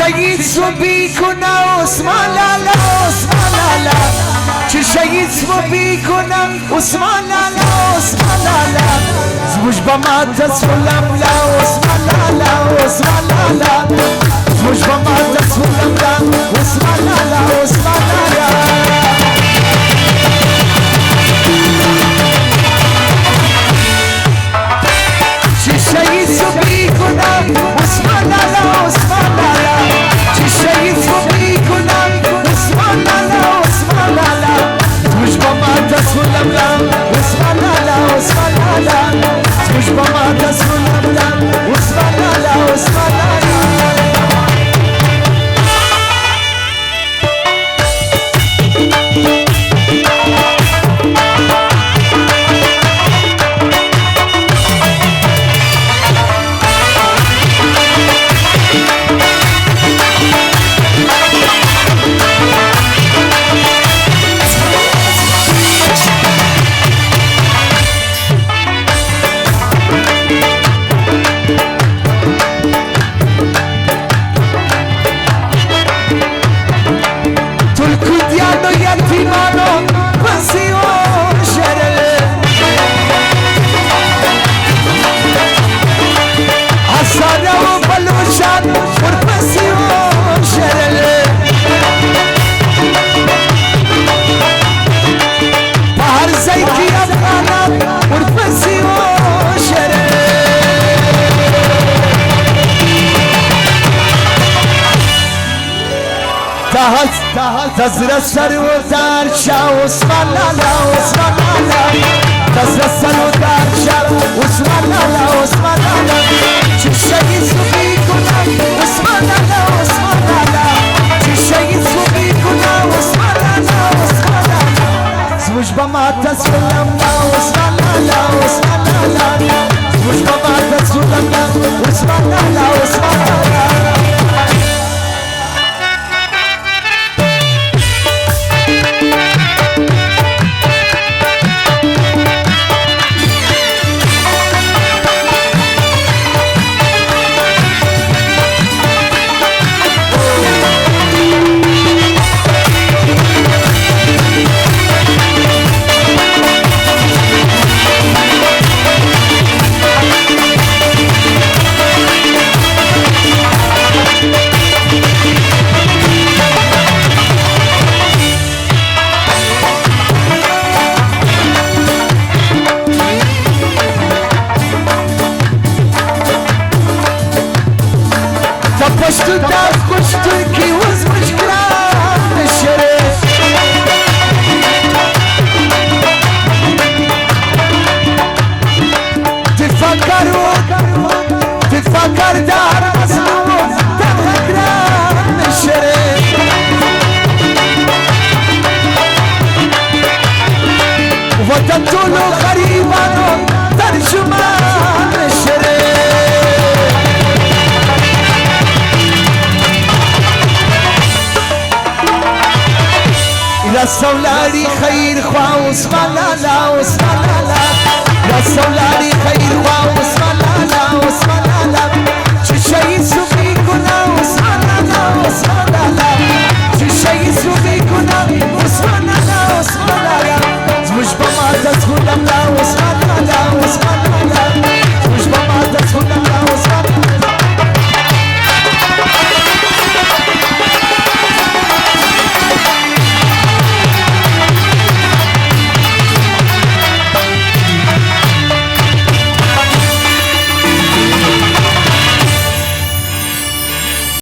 شهید سو بیکنم عثمان لالا عثمان لالا چه شهید سو بیکنم عثمان لالا عثمان لالا زوج با ما تسولم لا عثمان لالا عثمان لالا زوج با ما تسولم لا عثمان لالا عثمان لالا شهید سو بیکنم عثمان لالا عثمان لالا چه شهید سو بیکنم عثمان لالا عثمان لالا زوج با ما تسولم لا عثمان لالا عثمان لالا زوج با ما تسولم لا عثمان لالا عثمان لالا تزرع سر و در شا عثمان لالا عثمان لالا تزرع سر و در شا عثمان لالا عثمان لالا چه شهید سو بیکنم عثمان لالا عثمان لالا چه شهید سو بیکنم عثمان لالا عثمان لالا زوج با ما تسولم لا عثمان لالا عثمان لالا زوج با ما تسولم لا عثمان لالا عثمان لالا پشت دست پشت کی وز مشکلات نشره تفکر در مظلوم در خکرات نشره وطن طولو غریبانو ترجمان نشره رسولاری خیر خواه عثمان لالا عثمان لالا رسولاری خیر خواه عثمان لالا عثمان